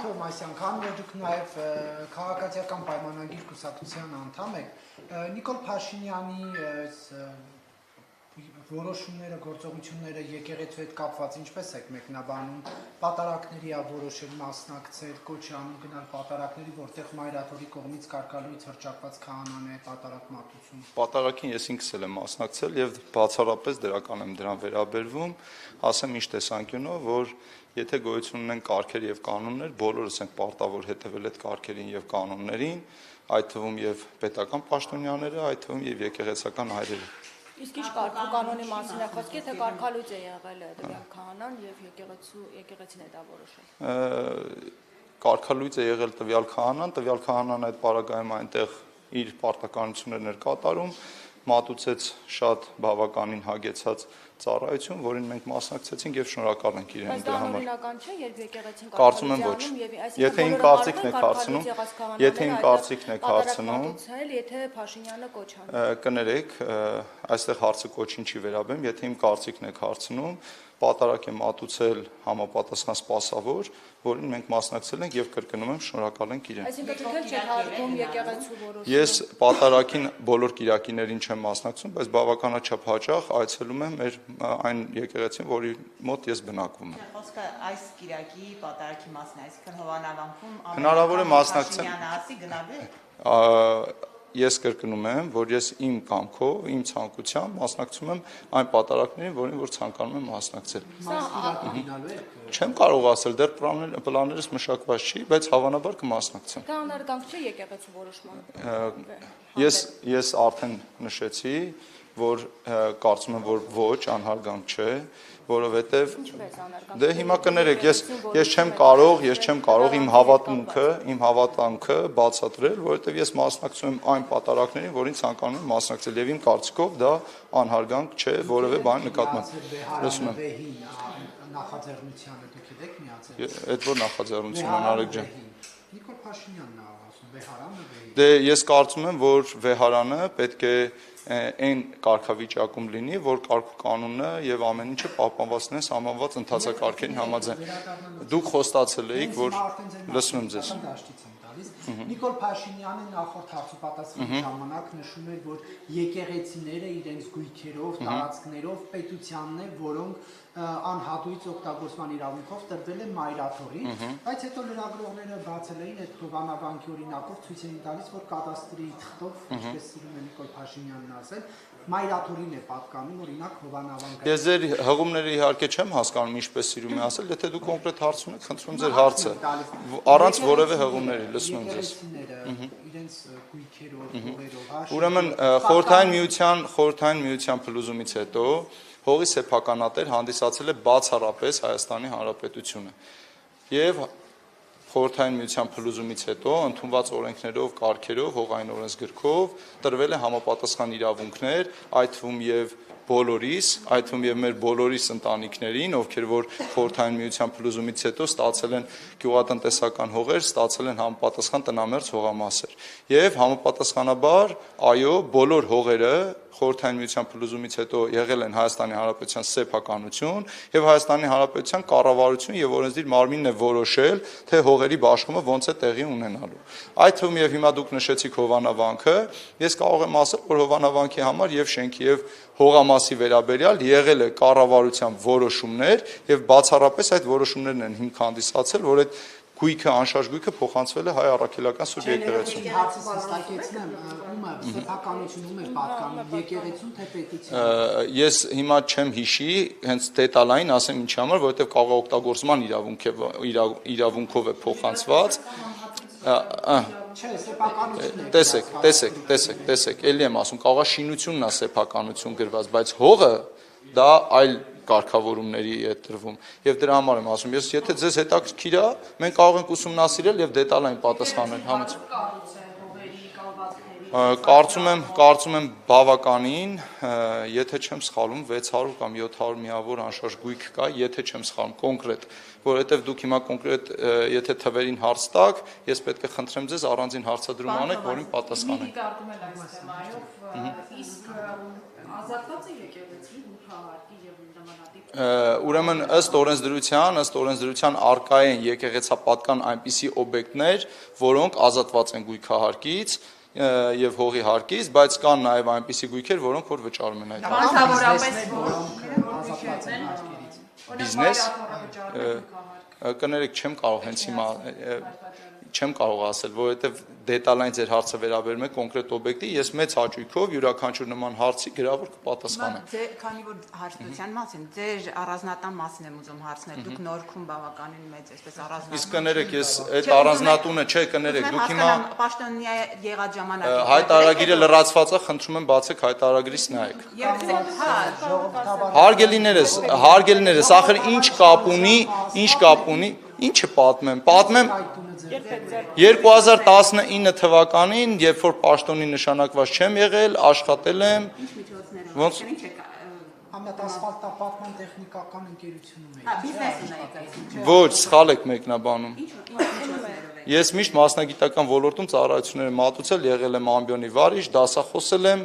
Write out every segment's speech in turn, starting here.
Թովմասյան, քանի որ դուք նաև քաղաքացիական պայմանագիր կուսակցության անդամ եք, Նիկոլ Փաշինյանի որոշումները, գործողությունները եկեղեցու հետ կապված ինչպես եք մեկնաբանում, պատարակների որոշել մասնակցել, կոչ անում գնալ պատարակների, որտեղ Մայրաթորի կողմից կարգալույց հռչակված քահանան է պատարակ մատուցում։ Պատարակին ես ինքս էլ եմ մասնակցել եւ բացառապես դրական եմ դրան վերաբերվում, ասեմ ինչ տեսանկյունով, որ եթե գոյություն ունեն կարգեր եւ կանոններ, բոլորս ենք պարտավոր հետեւել այդ կարգերին եւ կանոններին, այդ թվում եւ պետական պաշտոնյաները, այդ թվում եւ եկեղեցական հայրերը։ Իսկ ինչ կարգ ու կանոնի մասին է խոսքը, թե կարգալույծ է եղել դրան քահանան եւ եկեղեցին է դա որոշել։ Կարգալույծ է եղել տվյալ քահանան այդ պարագայում այնտեղ իր պարտականություններն էր կատարում, մատուցեց շատ բավականին հագեցած ծառայություն, որին մենք մասնակցեցինք եւ շնորհակալ ենք իրեն դրա համար։ Բայց դա անօրինական չէ, երբ եկեղեցին կարծում եմ ոչ։ Եթե իմ կարծիքն եք հարցնում, եթե Փաշինյանը կոչ անի։ Կներեք, այստեղ հարցը կոչին չի վերաբերում, եթե իմ կարծիքն եք հարցնում, պատարակ է մատուցել համապատասխան սպասավոր, որին մենք մասնակցել ենք եւ կրկնում եմ շնորհակալ ենք իրեն։ Այսինքն դուք չեք հարգում եկեղեցու որոշումը։ Ես պատարակին բոլոր կիրակիներին չեմ մասնակցում, բայց բավականաչափ հաճախ այցելում եմ մեր այն եկեղեցին, որի մոտ ես բնակվում եմ։ Խոսքը այս կիրակի պատարակի մասն է, այսինքն Հովանավանքում հնարավոր է մասնակցել։ ասի գնալու Ես կրկնում եմ, որ ես իմ կամքով, իմ ցանկությամբ մասնակցում եմ այն պատարակներին, որին որ ցանկանում եմ մասնակցել։ Չեմ կարող ասել, դեռ պլաններս մշակված չի, բայց հավանաբար կմասնակցեմ։ Դա անարգանք չէ եկեղեցու որոշման։ Ես արդեն նշեցի, որ կարծում եմ, որ ոչ, անհարգանք չէ, որովհետև դե հիմա կներեք, ես չեմ կարող իմ հավատամքը բացատրել, որովհետև ես մասնակցում եմ այն պատարակներին, որին ցանկանում եմ մասնակցել, եւ իմ կարծիքով դա անհարգանք չէ որևէ բան նկատմամբ։ Լսում եմ։ Նախաձեռնությանը դուք եք միացել։ Այդ որ նախաձեռնությունն Արեգ ջան։ Նիկոլ Փաշինյանն է ասում, վեհարանը վեհի։ Դե ես կարծում եմ, որ վեհարանը պետք է այն կարգավիճակում լինի, որ կարգ-կանոնը եւ ամեն ինչը պահպանված լինեն սահմանված ընթացակարգերին համաձայն։ Դուք խոստացել եք, որ լսում եմ ձեզ։ Նիկոլ Փաշինյանը նախորդ հարցուպատասխանի ժամանակ նշում էր, որ եկեղեցիները իրենց գույքերով, տարածքներով պետությանն է, որոնք անհատույց օգտագործման իրավունքով տրվել է Մայրաթորին, բայց հետո լրագրողները բացել էին այդ Հովանավանքի օրինակով ցույց էին տալիս, որ կադաստրի թղթով, ինչպես սիրում է Նիկոլ Փաշինյանն ասել, Մայրաթորին է պատկանում օրինակ Հովանավանքը։ Ես ձեր հղումները իհարկե չեմ հասկանում, ինչպես սիրում եք ասել, եթե դուք կոնկրետ հարց ունեք, խնդրում ձեր հարցը, առանց որևէ հղումների, լսում եմ ձեզ։ Իրենց գույքերով, հողերով։ Ուրեմն խորհրդային միության փլուզումից հետո հողի սեփականատեր հանդիսացել է բացառապես Հայաստանի Հանրապետությունը։ Եվ խորհրդային միության փլուզումից հետո ընդունված օրենքներով, կարգերով, հողային օրենսգրքով տրվել է համապատասխան իրավունքներ, այդ թվում եւ բոլորիս, այդ թվում եւ մեր բոլորիս ընտանիքներին, ովքեր որ խորհրդային միության փլուզումից հետո ստացել են գյուղատնտեսական հողեր, ստացել են համապատասխան տնամերձ հողամասեր։ Եվ համապատասխանաբար, այո, բոլոր հողերը խորհրդային միության փլուզումից հետո եղել են Հայաստանի Հանրապետության սեփականություն եւ Հայաստանի Հանրապետության կառավարություն եւ օրենսդիր մարմինն է որոշել, թե հողերի բաշխումը ոնց է տեղի ունենալու։ Այդ թվում եւ հիմա դուք նշեցիք Հովանավանքը, ես կարող եմ ասել, որ Հովանավանքի համար եւ շենքի եւ հողամասի վերաբերյալ եղել է կառավարության որոշումներ եւ բացառապես այդ որոշումներն են հիմք հանդիսացել, որ այդ գույքը, անշարժ գույքը փոխանցվել է Հայ Առաքելական Սուրբ եկեղեցուն։ Հարցը հստակեցնեմ, ումը սեփականություն ում է պատկանում, եկեղեցուն թե պետության։ Ես հիմա չեմ հիշի, հենց դետալային ասեմ ինչի համար, որովհետև կարող է օգտագործման իրավունքով է փոխանցված։ Չէ, սեփականությունն է։ Տեսեք, էլի եմ ասում, կարող է շինությունն է սեփականություն գրված, բայց հողը դա այլ կարգավորումների է տրվում եւ դրա համար եմ ասում ես եթե ձեզ հետաքրքիր է մենք կարող ենք ուսումնասիրել եւ դետալային պատասխանել համաձայն կարծում եմ բավականին եթե չեմ սխալվում 600 կամ 700 միավոր անշարժ գույք կա եթե չեմ սխալվում կոնկրետ որովհետեւ դուք հիմա կոնկրետ եթե թվերին հարց տաք ես պետք է խնդրեմ ձեզ առանձին հարցադրում անեք որին պատասխանեք Իսկ ազատված է եկեղեցին հողահարկի եւ նմանատիպ Ուրեմն ըստ օրենսդրության արկա են եկեղեցապատկան այնպիսի օբյեկտներ, որոնք ազատված են գույքահարկից եւ հողի հարկից, բայց կան նաեւ այնպիսի գույքեր, որոնք որ վճարում են այդ բիզնես կներեք չեմ կարող հենց հիմա չեմ կարող ասել, որովհետև դետալային ձեր հարցը վերաբերում է կոնկրետ օբյեկտի, ես մեծ հաճույքով յուրաքանչյուր նման հարցի գրավոր կպատասխանեմ։ Քանի որ հարցության մասին, ձեր առանձնատան մասին եմ ուզում հարցնել, դուք Նորքում բավականին մեծ այսպես առանձնատուն։ Իսկ կներեք, ես այդ առանձնատունը չէ, կներեք, դուք հիմա պաշտոնյա եղած ժամանակ հայտարարագիրը լրացված է, խնդրում եմ բացեք հայտարարագրից նայեք։ Հարգելիներս, ախր ինչ կապ ունի, ինչը պատմեմ 2019 թվականին, երբ որ պաշտոնի նշանակված չեմ եղել, աշխատել եմ ոնց Ամենատ ասֆալտապատման տեխնիկական ընկերությունում է։ բիզնեսն է։ ոչ, սխալ եք մեկնաբանում։ Ես միշտ մասնագիտական ոլորտում ծառայություններ եմ մատուցել, եղել եմ ամբիոնի վարիչ, դասախոսել եմ։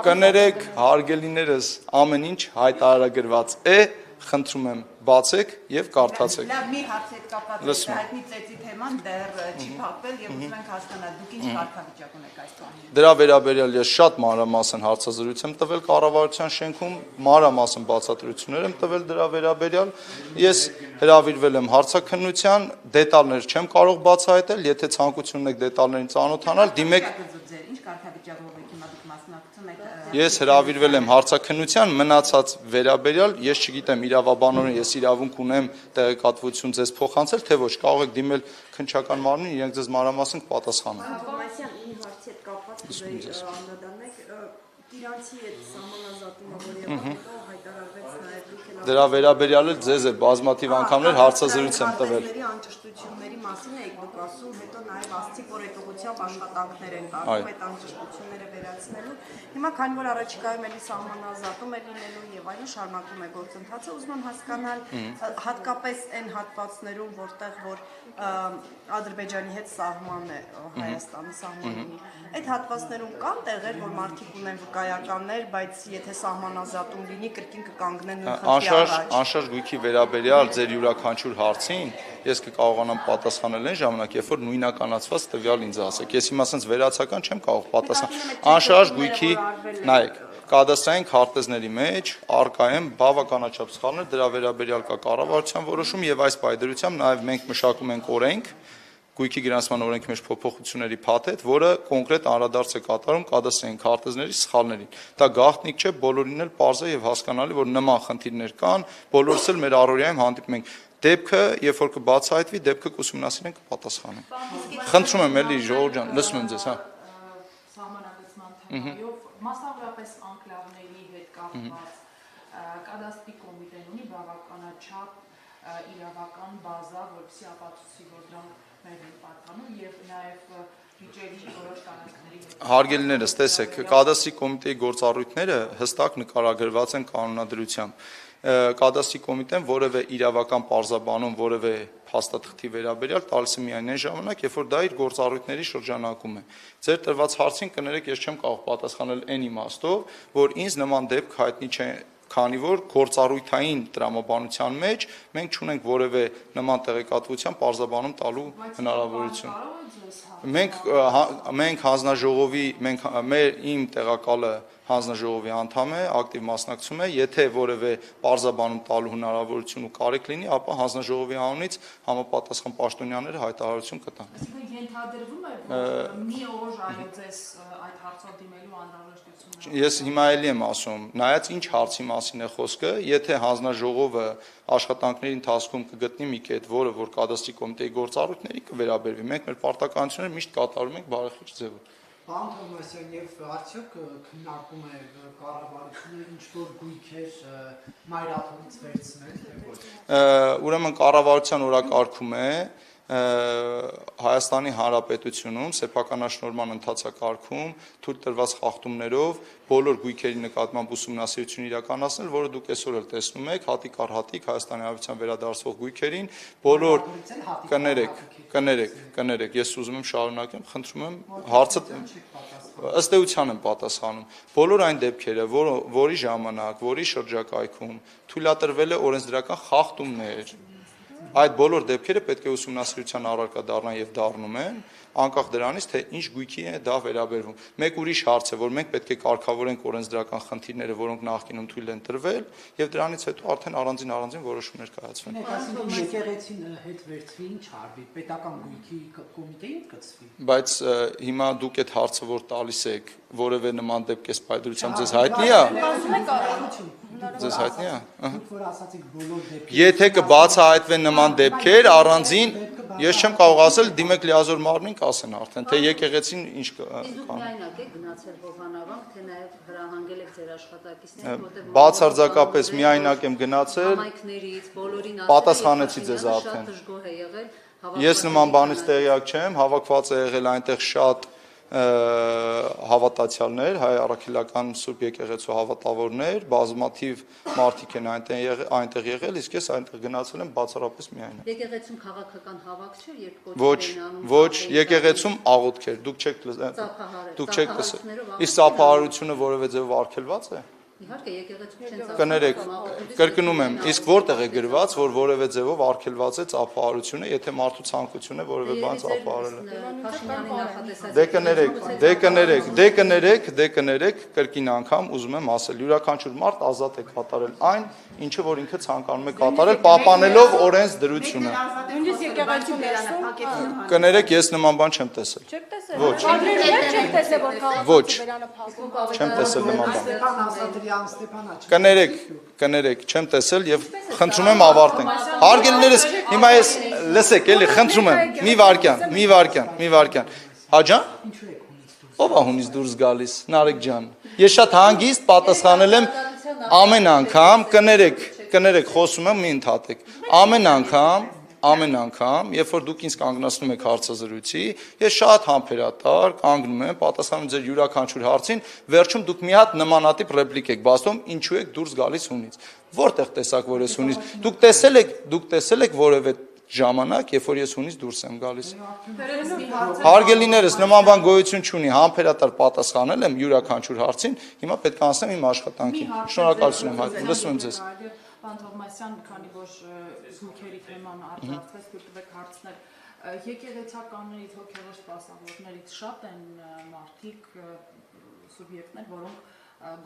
Կներեք, հարգելիներս, ամեն ինչ հայտարարագրված է, խնդրում եմ բացեք եւ կարդացեք։ Լավ, մի հարց հետ կապված հայտնի ծեծի թեման դեռ չի փակվել եւ ուզում ենք հասկանալ դուք ինչ կարգավիճակ ունեք այս բանի։ Դրա վերաբերյալ ես շատ մանրամասն հարցազրույց եմ տվել կառավարության շենքում, մանրամասն բացատրություններ եմ տվել դրա վերաբերյալ։ Ես հրավիրվել եմ հարցաքննության, դետալներ չեմ կարող բացահայտել, եթե ցանկություն ունեք դետալներին ծանոթանալ, դիմեք։ Ինչ կարգավիճակով եք հիմա դուք մասնակցում եք։ Ես հրավիրվել եմ հարցաքննության, մնացած վերաբերյալ, ես չգիտեմ իրավաբանորեն ես իրավունք ունեմ տեղեկատվություն ձեզ փոխանցել, թե ոչ, կարող եք դիմել քննչական մարմնին, իրենք ձեզ մանրամասն կպատասխանեն։ Աթոմասյան մի հարցի հետ կապված անդրադառնեք, իրանցի այդ սահմանազատումը, որ եղավ, հետո հայտարարվեց նաև դուք էլ Դրա վերաբերյալ էլ ձեզ է բազմաթիվ անգամներ հարցազրույց եմ տվել։ Անճշտությունների մասին եք դուք ասում, հետո նաև աստիճ օրենսդրությամբ աշխատանքներ են կարում այդ անճշտությունները վերացնելու։ Հիմա քանի որ առաջիկայում էլի սահմանազատում է լինելու եւ այլն շարունակվում է գործընթացը, ուզում եմ հասկանալ հատկապես այն հատվածներում, որտեղ որ Ադրբեջանի հետ սահման է Հայաստանի սահմանին։ Այդ հատվածներում կան տեղեր, որ մարդիկ ունեն վկայականներ, բայց եթե սահմանազատում լինի, կրկին կկանգնեն նույն խնդրի առաջ։ Անշարժ գույքի վերաբերյալ ձեր յուրաքանչյուր հարցին ես կկարողանամ պատասխանել այն ժամանակ, երբ որ նույնականացված տվյալ ինձ ասեք։ Ես հիմա ասենց վերացական չեմ կարող պատասխանել։ Անշարժ գույքի, նայեք, կադաստրային քարտեզների մեջ արկա են բավականաչափ սխալներ, դրա վերաբերյալ կա կառավարության որոշում եւ այս պայդրությամբ նաեւ մենք մշակում ենք օրենք, գույքի գրանցման օրենքի մեջ փոփոխությունների փաթեթ, որը կոնկրետ անդրադարձ է կատարում կադաստրային քարտեզների սխալներին։ Դա գաղտնիք չէ, բոլորին էլ պարզ է եւ հասկանալի, որ նման խնդիրներ կան, բոլորս էլ մեր առօրյայում հանդիպում ենք։ Դեպքը, երբ որ կբացահայտվի, դեպքը կուսումնասիրենք կպատասխանենք։ Խնդրում եմ էլի Ժողովուրդ ջան, լսում եմ ձեզ, հա։ Սահմանագծման թեմայով մասնավորապես անկլավների հետ կապված կադաստրի կոմիտեն ունի բավականաչափ իրավական բազա, որպեսզի ապացուցի, որ դրանք մեր են պատկանում եւ նաեւ վիճելի որոշ տարածքների հետ։ Հարգելիներս, տեսեք, կադաստրի կոմիտեի գործառույթները հստակ նկարագրված են կանոնադրությամբ։ Կադաստրի կոմիտեն որևէ իրավական պարզաբանում, որևէ փաստաթղթի վերաբերյալ տալիս է միայն այն ժամանակ, երբ որ դա իր գործառույթների շրջանակում է։ Ձեր տրված հարցին կներեք, ես չեմ կարող պատասխանել այն իմաստով, որ ինձ նման դեպք հայտնի չէ, քանի որ գործառույթային տրամաբանության մեջ մենք չունենք որևէ նման տեղեկատվության պարզաբանում տալու հնարավորություն։ Մենք հանձնաժողովի, իմ տեղակալը հանձնաժողովի անդամ է, ակտիվ մասնակցում է, եթե որևէ պարզաբանում տալու հնարավորություն ու կարիք լինի, ապա հանձնաժողովի անունից համապատասխան պաշտոնյաները հայտարարություն կտան։ Այսինքն ենթադրվում է, որ մի օր այո ձեզ այդ հարցով դիմելու անհրաժեշտություն է։ Ես հիմա էլի եմ ասում, նայած ինչ հարցի մասին է խոսքը, եթե հանձնաժողովը աշխատանքների ընթացքում կգտնի մի կետ, որը որ կադաստրի կոմիտեի գործառույթների կվերաբերվի, մենք մեր պարտականությունները միշտ կատարում ենք բարեխիղճ ձևով։ Պարոն Թովմասյան, եւ արդյոք քննարկում է կառավարությունը ինչ-որ գույքեր մայրաթորից վերցնել, թե ոչ։ Ուրեմն կառավարության օրակարգում է Հայաստանի Հանրապետությունում սեփականաշնորհման ընթացակարգում թույլ տրված խախտումներով բոլոր գույքերի նկատմամբ ուսումնասիրություն իրականացնել, որը դուք այսօր էլ տեսնում եք, հատիկ առ հատիկ Հայաստանի Հանրապետության վերադարձվող գույքերին, բոլոր կներեք, ես ուզում եմ շարունակեմ, խնդրում եմ հարցը ըստ էության եմ պատասխանում։ Բոլոր այն դեպքերը, որի ժամանակ, որի շրջակայքում թույլատրվել է օրենսդրական խախտումներ, այդ բոլոր դեպքերը պետք է ուսումնասիրության առարկա դառնան եւ դառնում են, անկախ դրանից, թե ինչ գույքի է դա վերաբերվում։ Մեկ ուրիշ հարց է, որ մենք պետք է կարգավորենք օրենսդրական խնդիրները, որոնք նախկինում թույլ են տրվել, եւ դրանից հետո արդեն առանձին որոշումներ կայացվեն։ Եկեղեցին հետ վերցվի, ինչ արվի, պետական գույքի կոմիտեին կցվի։ Բայց հիմա դուք այդ հարցը որ տալիս եք, որևէ նման դեպք էս պայծրությամբ ձեզ հայտնի է։ Ձեզ հայտնի է։ Որ ասացիք բոլոր դեպքերը։ Եթե կբացահայտվեն նման դեպքեր, առանձին ես չեմ կարող ասել, դիմեք լիազոր մարմին կասեն արդեն, թե եկեղեցին ինչ Իսկ միայնակ եք գնացել Հովհանավանք, թե նաև հրահանգել եք ձեր աշխատակիցներին, որտեղ բացարձակապես միայնակ եմ գնացել, համայնքներից բոլորին պատասխանեցի ձեզ արդեն։ դժգոհ է եղել։ Ես նման բանից տեղյակ չեմ, հավաքված է եղել այնտեղ շատ հավատացյալներ, հայ առաքելական Սուրբ եկեղեցու հավատավորներ, բազմաթիվ մարդիկ են այնտեղ եղել, իսկ ես այնտեղ գնացել եմ բացառապես միայնակ։ Եկեղեցում քաղաքական հավաք չէր, երբ Ոչ, եկեղեցում աղոթք էր, դուք չեք լսել։ Իսկ ծափահարությունը որևէ ձևով արգելված է։ Իհարկե եկեղեցում չեն Կներեք, կրկնում եմ, իսկ որտեղ է գրված, որ որևէ ձևով արգելված է ծափահարությունը, եթե մարդու ցանկություն է որևէ բան ծափահարել է։ Դե կներեք, կրկին անգամ ուզում եմ ասել, յուրաքանչյուր մարդ ազատ է կատարել այն, ինչը որ ինքը ցանկանում է կատարել, պահպանելով օրենսդրությունը։ Նույնիսկ եկեղեցու ներսում Կներեք, ես նման բան չեմ տեսել։ չեք տեսել։ Ոչ։ Չեք տեսել, որ Ոչ։ քաղաքացիները փակում։ Չեմ տեսել նման բան։ Ստեփան Ազատիրյան, Ստեփան Աչքի։ Կներեք, չեմ տեսել եւ խնդրում եմ ավարտենք։ Հարգելիներս, հիմա ես լսեք, էլի խնդրում եմ, մի վարքյան։ Հաջան։ Ո՞վ է հունից դուրս գալիս, Նարեկ ջան։ Ես շատ հանգիստ պատասխանել եմ ամեն անգամ, կներեք, խոսում եմ, մի ընդհատեք։ Ամեն անգամ, երբ որ դուք ինձ կանգնացնում եք հարցազրույցի, ես շատ համբերատար կանգնում եմ, պատասխանում ձեր յուրաքանչյուր հարցին, վերջում դուք մի հատ նմանատիպ ռեպլիկ եք բացում, ինչու եք դուրս գալիս հունից։ Որտեղ տեսակ որ ես հունից։ Դուք տեսել եք որևէ ժամանակ, երբ որ ես հունից դուրս եմ գալիս։ Հարգելիներս, նման բան գոյություն չունի, համբերատար պատասխանել եմ յուրաքանչյուր հարցին, հիմա պետք է անցնեմ իմ աշխատանքին։ Շնորհակալություն եմ հայտնում, լսում եմ ձեզ։ Պարոն Թովմասյան, քանի որ զույգերի թեման արտացվեց, դուք հարցնել, եկեղեցականներից, հոգևոր սպասավորներից շատ են մարդիկ, սուբյեկտներ, որոնք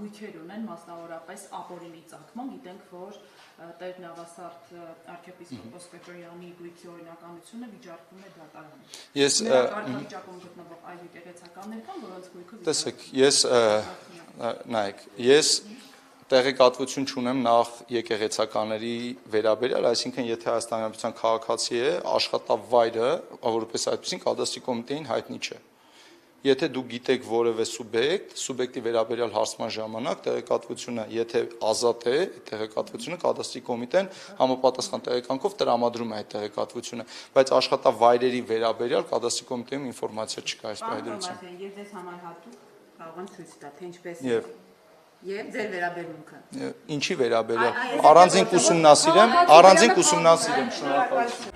գույքեր ունեն, մասնավորապես ապօրինի ծագման, գիտենք, որ Տեր Նավասարդ arczepiskopos Պետրոյանի գույքի օրինականությունը վիճարկվում է դատարանում։ Ես վիճակում գտնվող այլ եկեղեցականներ կան, որոնց գույքը տեսեք, ես տեղեկատվություն չունեմ նախ եկեղեցականների վերաբերյալ, այսինքն եթե Հայաստանի Հանրապետության քաղաքացի է, աշխատավայրը, որպես այդպեսին կադաստրի կոմիտեին հայտնի չէ։ Եթե դուք գիտեք որևէ սուբյեկտի վերաբերյալ հարցման ժամանակ տեղեկատվությունը, եթե ազատ է, տեղեկատվությունը կադաստրի կոմիտեն համապատասխան տեղեկանքով տրամադրում է այդ տեղեկատվությունը, բայց աշխատավայրերի վերաբերյալ կադաստրի կոմիտեում ինֆորմացիա չկա այս պայմանությամբ։ Ես ձեզ համար հատուկ կարող եմ ցույց տալ, թե ինչպես է։ Եվ ձեր վերաբերմունքը։ Ինչի վերաբերյալ։ Առանձին կուսումնասիրեմ, շնորհակալություն։